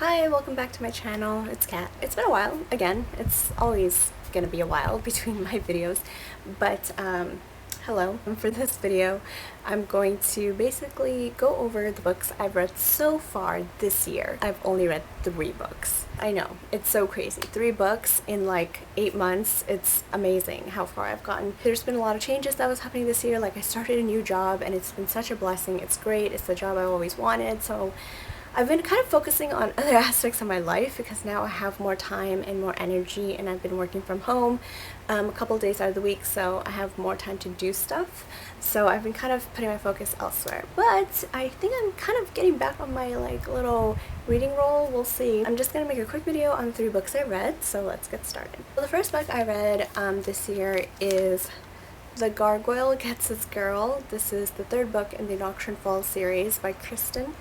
Hi, welcome back to my channel. It's Kat. It's been a while. Again, it's always gonna be a while between my videos, but hello. For this video, I'm going to basically go over the books I've read so far this year. I've only read 3 books. I know, it's so crazy. 3 books in like 8 months. It's amazing how far I've gotten. There's been a lot of changes that was happening this year. Like I started a new job and it's been such a blessing. It's great. It's the job I always wanted. So I've been kind of focusing on other aspects of my life because now I have more time and more energy, and I've been working from home a couple days out of the week, so I have more time to do stuff. So I've been kind of putting my focus elsewhere. But I think I'm kind of getting back on my like little reading roll. We'll see. I'm just gonna make a quick video on the 3 books I read, so let's get started. So the first book I read this year is The Gargoyle Gets Its Girl. This is the 3rd book in the Nocturne Falls series by Kristen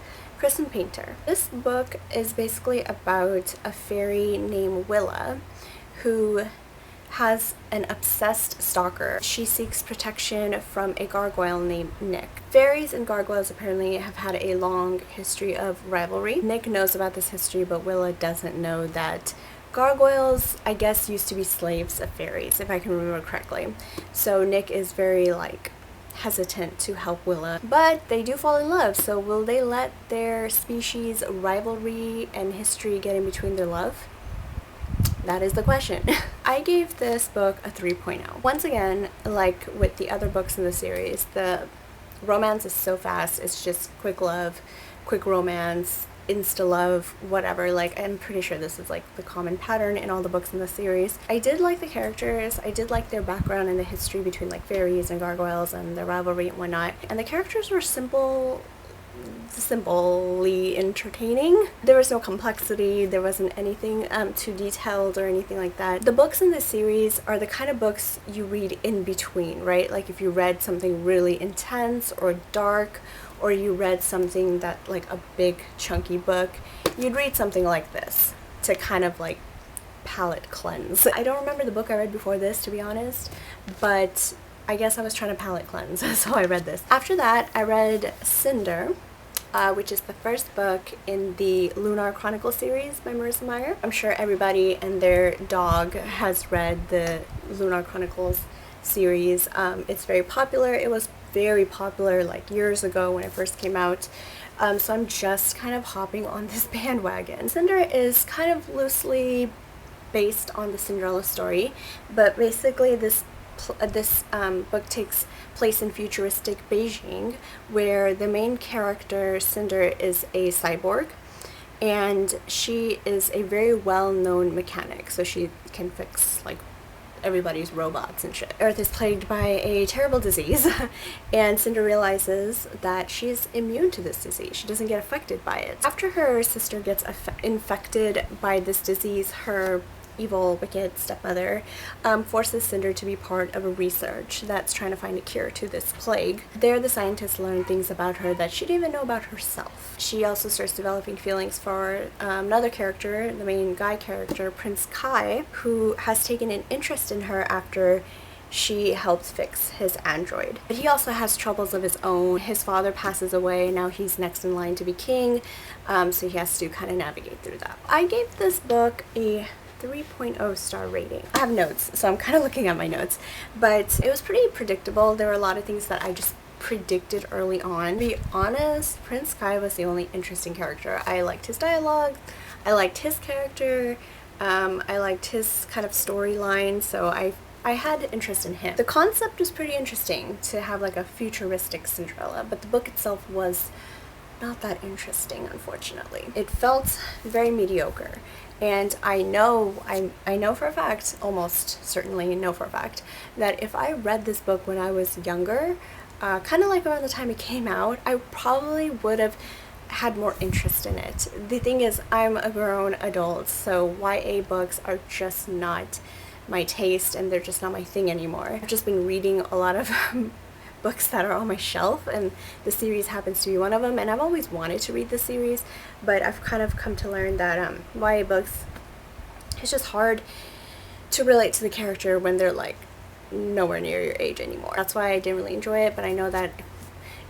Painter. This book is basically about a fairy named Willa who has an obsessed stalker. She seeks protection from a gargoyle named Nick. Fairies and gargoyles apparently have had a long history of rivalry. Nick knows about this history, but Willa doesn't know that gargoyles, I guess, used to be slaves of fairies, if I can remember correctly. So Nick is very hesitant to help Willa, but they do fall in love. So will they let their species rivalry and history get in between their love? That is the question. I gave this book a 3.0. Once again, like with the other books in the series, the romance is so fast. It's just quick love, quick romance, insta love, whatever. Like, I'm pretty sure this is like the common pattern in all the books in the series. I did like the characters. I did like their background and the history between like fairies and gargoyles and their rivalry and whatnot. And the characters were simply entertaining. There was no complexity. There wasn't anything too detailed or anything like that. The books in this series are the kind of books you read in between, right? Like if you read something really intense or dark, or you read something that like a big chunky book, you'd read something like this to kind of like palate cleanse. I don't remember the book I read before this, to be honest, but I guess I was trying to palate cleanse, so I read this. After that, I read Cinder, which is the 1st book in the Lunar Chronicle series by Marissa Meyer. I'm sure everybody and their dog has read the Lunar Chronicles series. It's very popular. It was very popular like years ago when it first came out. So I'm just kind of hopping on this bandwagon. Cinder is kind of loosely based on the Cinderella story, but basically this book takes place in futuristic Beijing, where the main character, Cinder, is a cyborg, and she is a very well-known mechanic, so she can fix like everybody's robots and shit. Earth is plagued by a terrible disease, and Cinder realizes that she's immune to this disease. She doesn't get affected by it. After her sister gets infected by this disease, her evil, wicked stepmother forces Cinder to be part of a research that's trying to find a cure to this plague. There, the scientists learn things about her that she didn't even know about herself. She also starts developing feelings for another character, the main guy character, Prince Kai, who has taken an interest in her after she helped fix his android. But he also has troubles of his own. His father passes away, now he's next in line to be king, so he has to kind of navigate through that. I gave this book a 3.0 star rating. I have notes, so I'm kind of looking at my notes, but it was pretty predictable. There were a lot of things that I just predicted early on. To be honest, Prince Kai was the only interesting character. I liked his dialogue, I liked his character, I liked his kind of storyline, so I had interest in him. The concept was pretty interesting to have like a futuristic Cinderella, but the book itself was not that interesting, unfortunately. It felt very mediocre. And I know for a fact, almost certainly know for a fact, that if I read this book when I was younger, kind of like around the time it came out, I probably would have had more interest in it. The thing is, I'm a grown adult, so YA books are just not my taste, and they're just not my thing anymore. I've just been reading a lot of books that are on my shelf, and the series happens to be one of them, and I've always wanted to read the series, but I've kind of come to learn that YA books, it's just hard to relate to the character when they're like nowhere near your age anymore. That's why I didn't really enjoy it, but I know that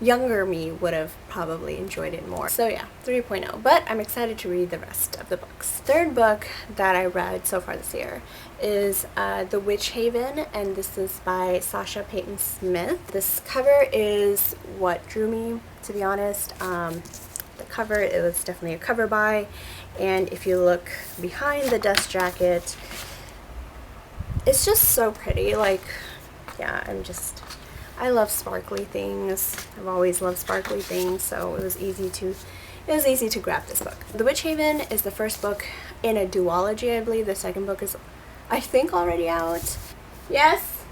younger me would have probably enjoyed it more. So yeah, 3.0, but I'm excited to read the rest of the books. Third book that I read so far this year is The Witch Haven, and this is by Sasha Payton Smith. This cover is what drew me, to be honest. The cover, it was definitely a cover buy, and if you look behind the dust jacket, it's just so pretty. Like, yeah, I love sparkly things. I've always loved sparkly things, so it was easy to grab this book. The Witch Haven is the first book in a duology, I believe. The second book is, I think, already out. Yes?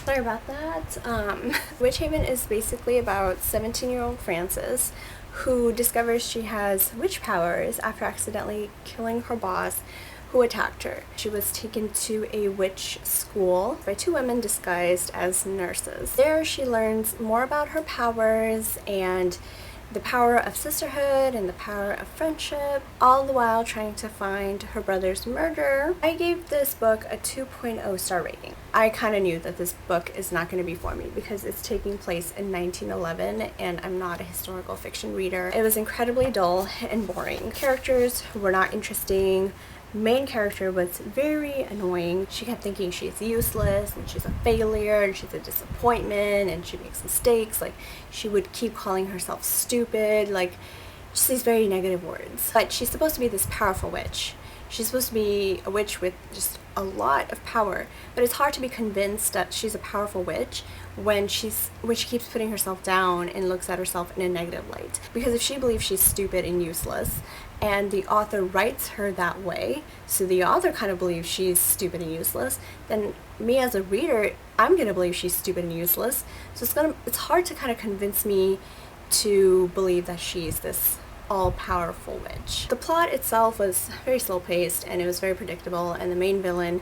Sorry about that. Witch Haven is basically about 17-year-old Frances, who discovers she has witch powers after accidentally killing her boss, who attacked her. She was taken to a witch school by two women disguised as nurses. There she learns more about her powers and the power of sisterhood and the power of friendship, all the while trying to find her brother's murderer. I gave this book a 2.0 star rating. I kind of knew that this book is not going to be for me because it's taking place in 1911 and I'm not a historical fiction reader. It was incredibly dull and boring. Characters were not interesting. Main character was very annoying. She kept thinking she's useless and she's a failure and she's a disappointment and she makes mistakes. Like, she would keep calling herself stupid, like just these very negative words. But she's supposed to be this powerful witch. She's supposed to be a witch with just a lot of power, but it's hard to be convinced that she's a powerful witch when she keeps putting herself down and looks at herself in a negative light. Because if she believes she's stupid and useless, and the author writes her that way, so the author kind of believes she's stupid and useless, then me as a reader, I'm gonna believe she's stupid and useless. So it's hard to kind of convince me to believe that she's this all-powerful witch. The plot itself was very slow-paced and it was very predictable, and the main villain,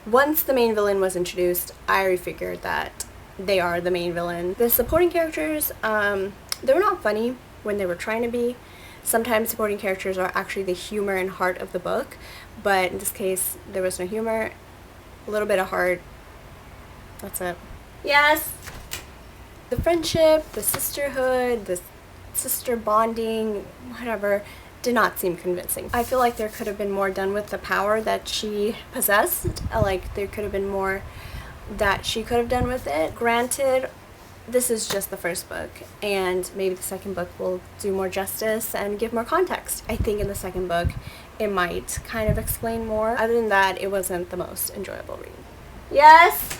once the main villain was introduced, I already figured that they are the main villain. The supporting characters, they were not funny when they were trying to be. Sometimes supporting characters are actually the humor and heart of the book, but in this case, there was no humor, a little bit of heart, that's it. Yes! The friendship, the sisterhood, the sister bonding, whatever, did not seem convincing. I feel like there could have been more done with the power that she possessed. Like, there could have been more that she could have done with it. Granted, this is just the first book, and maybe the second book will do more justice and give more context. I think in the second book, it might kind of explain more. Other than that, it wasn't the most enjoyable read. Yes!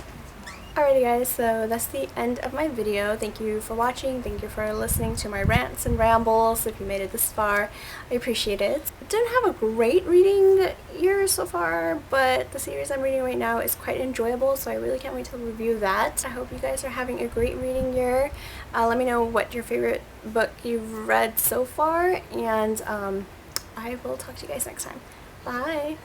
Alrighty guys, so that's the end of my video. Thank you for watching. Thank you for listening to my rants and rambles. If you made it this far, I appreciate it. Didn't have a great reading year so far, but the series I'm reading right now is quite enjoyable, so I really can't wait to review that. I hope you guys are having a great reading year. Let me know what your favorite book you've read so far, and I will talk to you guys next time. Bye!